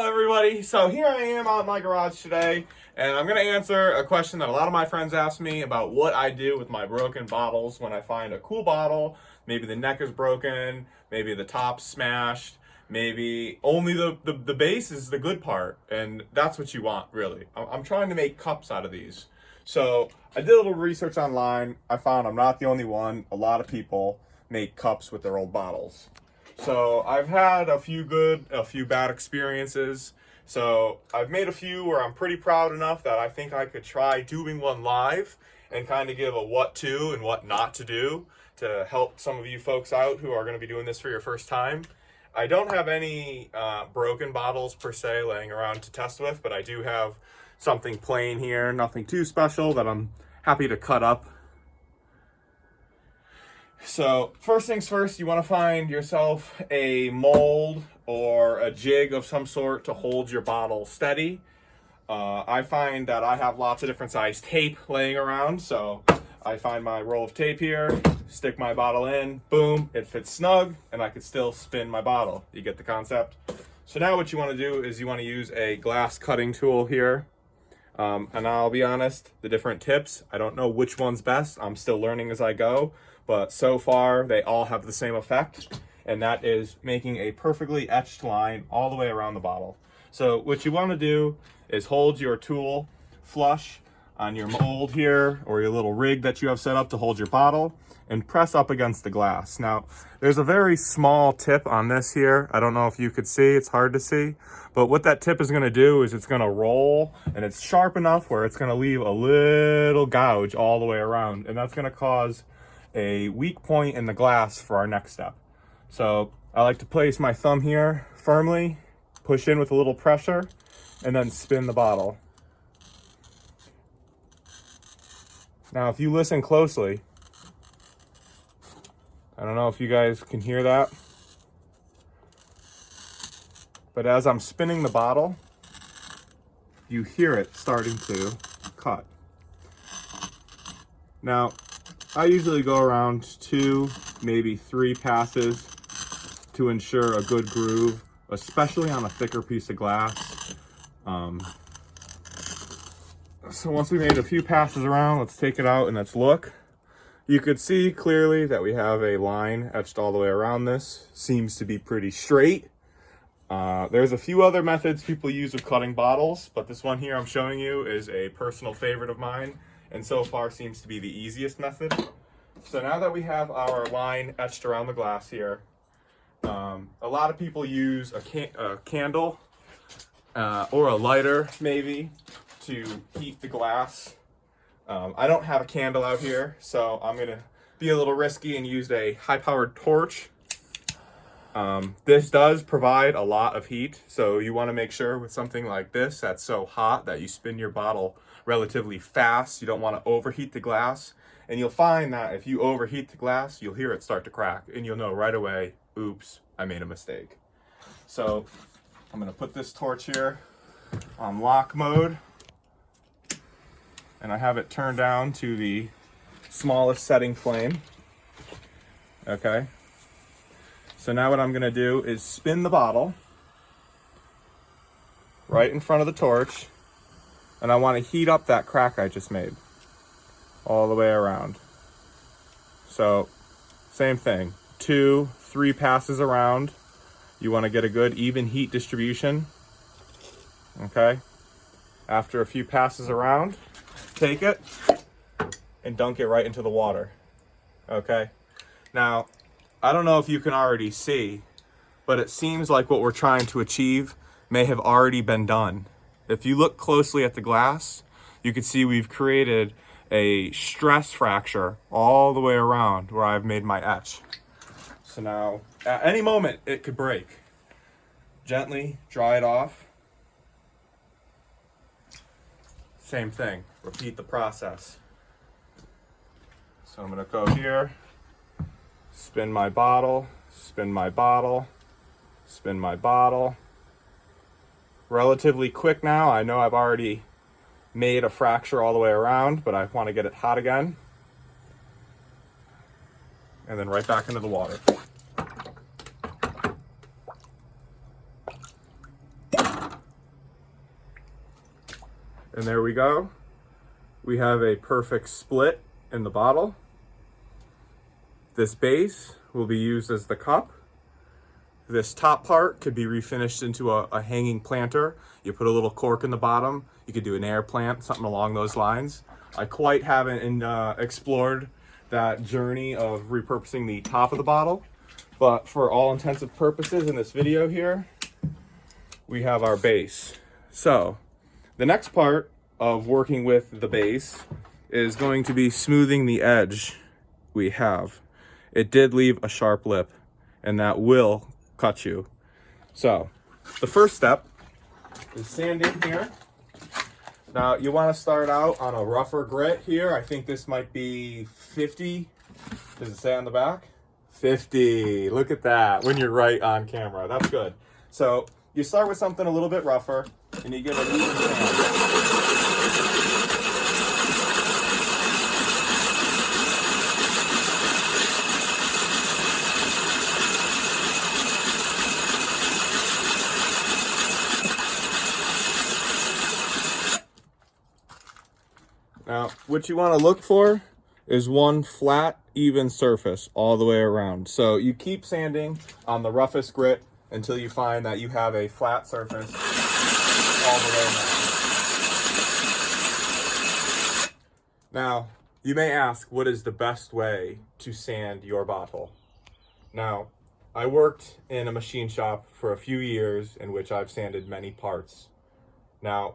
Hello everybody, so here I am out in my garage today, and I'm going to answer a question that a lot of my friends ask me about what I do with my broken bottles when I find a cool bottle. Maybe the neck is broken, maybe the top's smashed, maybe only the base is the good part, and that's what you want, really. I'm trying to make cups out of these. So I did a little research online. I found I'm not the only one. A lot of people make cups with their old bottles. So I've had a few good, a few bad experiences. So I've made a few where I'm pretty proud enough that I think I could try doing one live and kind of give a what to and what not to do to help some of you folks out who are going to be doing this for your first time. I don't have any broken bottles per se laying around to test with, but I do have something plain here, nothing too special, that I'm happy to cut up. So first things first, you want to find yourself a mold or a jig of some sort to hold your bottle steady. I find that I have lots of different size tape laying around, so I find my roll of tape here, stick my bottle in, boom, it fits snug, and I can still spin my bottle. You get the concept? So now what you want to do is you want to use a glass cutting tool here. And I'll be honest, the different tips, I don't know which one's best. I'm still learning as I go. But so far, they all have the same effect, and that is making a perfectly etched line all the way around the bottle. So what you want to do is hold your tool flush on your mold here, or your little rig that you have set up to hold your bottle, and press up against the glass. Now, there's a very small tip on this here. I don't know if you could see, it's hard to see, but what that tip is going to do is it's going to roll, and it's sharp enough where it's going to leave a little gouge all the way around, and that's going to cause a weak point in the glass for our next step. So I like to place my thumb here firmly, push in with a little pressure, and then spin the bottle. Now if you listen closely, I don't know if you guys can hear that, but as I'm spinning the bottle, you hear it starting to cut. Now I usually go around 2, maybe 3 passes to ensure a good groove, especially on a thicker piece of glass. So once we made a few passes around, let's take it out and let's look. You could see clearly that we have a line etched all the way around this. Seems to be pretty straight. There's a few other methods people use of cutting bottles, but this one here I'm showing you is a personal favorite of mine, and so far seems to be the easiest method. So now that we have our line etched around the glass here, a lot of people use a candle or a lighter maybe to heat the glass. I don't have a candle out here, so I'm going to be a little risky and use a high-powered torch. This does provide a lot of heat, so you want to make sure with something like this that's so hot that you spin your bottle relatively fast. You don't want to overheat the glass, and you'll find that if you overheat the glass, you'll hear it start to crack, and you'll know right away, oops, I made a mistake. So I'm going to put this torch here on lock mode, and I have it turned down to the smallest setting flame. Okay. So now what I'm going to do is spin the bottle right in front of the torch, and I want to heat up that crack I just made all the way around. So same thing, 2, 3 passes around. You want to get a good even heat distribution. Okay. After a few passes around, take it and dunk it right into the water. Okay. Now, I don't know if you can already see, but it seems like what we're trying to achieve may have already been done. If you look closely at the glass, you can see we've created a stress fracture all the way around where I've made my etch. So now, at any moment, it could break. Gently dry it off. Same thing, repeat the process. So I'm gonna go here, spin my bottle, spin my bottle, spin my bottle. Relatively quick now. I know I've already made a fracture all the way around, but I want to get it hot again. And then right back into the water. And there we go. We have a perfect split in the bottle. This base will be used as the cup. This top part could be refinished into a hanging planter. You put a little cork in the bottom. You could do an air plant, something along those lines. I quite haven't explored that journey of repurposing the top of the bottle, but for all intensive purposes in this video here, we have our base. So the next part of working with the base is going to be smoothing the edge we have. It did leave a sharp lip, and that will cut you. So the first step is sanding here. Now you want to start out on a rougher grit here. I think this might be 50. Does it say on the back? 50. Look at that when you're right on camera. That's good. So you start with something a little bit rougher and you give it an even sand. Now, what you want to look for is one flat, even surface all the way around. So you keep sanding on the roughest grit until you find that you have a flat surface all the way around. Now, you may ask, what is the best way to sand your bottle? Now, I worked in a machine shop for a few years in which I've sanded many parts. Now,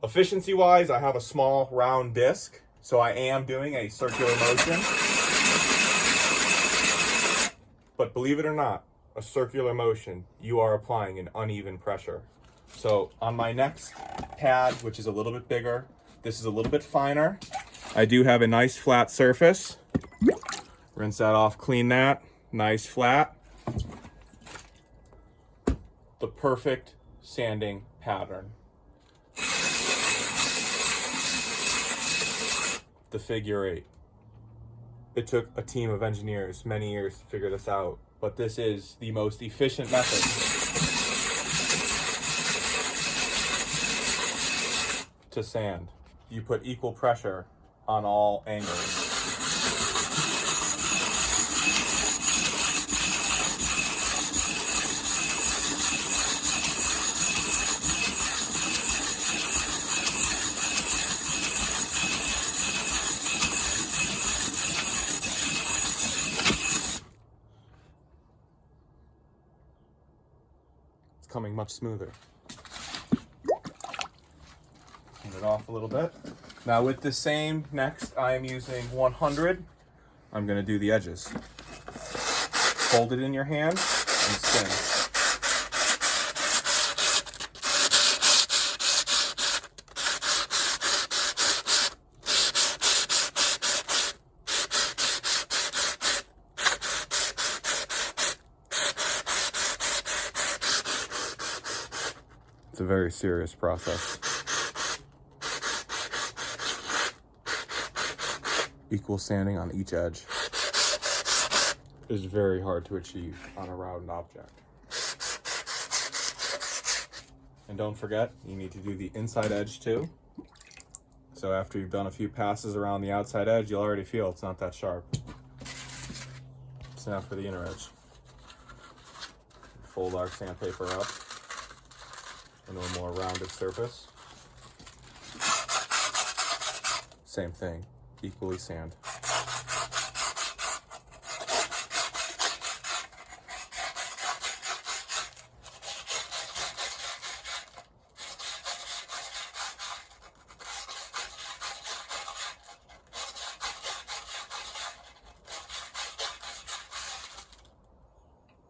efficiency-wise, I have a small round disc, so I am doing a circular motion. But believe it or not, a circular motion, you are applying an uneven pressure. So on my next pad, which is a little bit bigger, this is a little bit finer. I do have a nice flat surface. Rinse that off, clean that, nice flat. The perfect sanding pattern. The figure 8. It took a team of engineers many years to figure this out, but this is the most efficient method to sand. You put equal pressure on all angles. Coming much smoother. Turn it off a little bit. Now with the same, next I am using 100. I'm going to do the edges. Hold it in your hand and spin. It's a very serious process. Equal sanding on each edge is very hard to achieve on a round object. And don't forget, you need to do the inside edge too. So after you've done a few passes around the outside edge, you'll already feel it's not that sharp. So now for the inner edge. Fold our sandpaper up into a more rounded surface. Same thing, equally sand.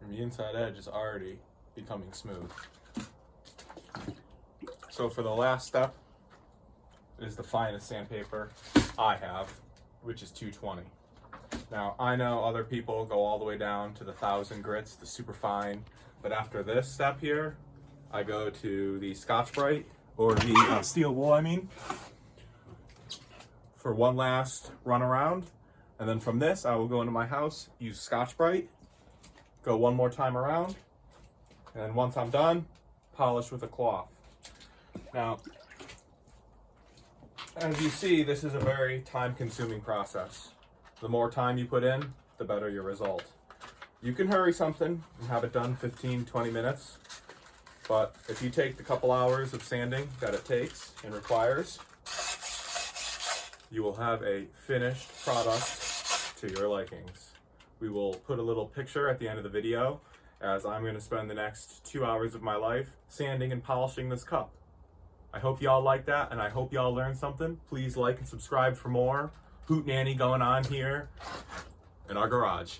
And the inside edge is already becoming smooth. So for the last step is the finest sandpaper I have, which is 220. Now I know other people go all the way down to the 1000 grits, the super fine, but after this step here, I go to the Scotch-Brite, or the steel wool I mean, for one last run around. And then from this, I will go into my house, use Scotch-Brite, go one more time around, and once I'm done, polish with a cloth. Now, As you see, this is a very time-consuming process. The more time you put in, the better your result. You can hurry something and have it done 15-20 minutes, but if you take the couple hours of sanding that it takes and requires, you will have a finished product to your likings. We will put a little picture at the end of the video, as I'm going to spend the next 2 hours of my life sanding and polishing this cup. I hope y'all like that, and I hope y'all learned something. Please like and subscribe for more hootenanny going on here in our garage.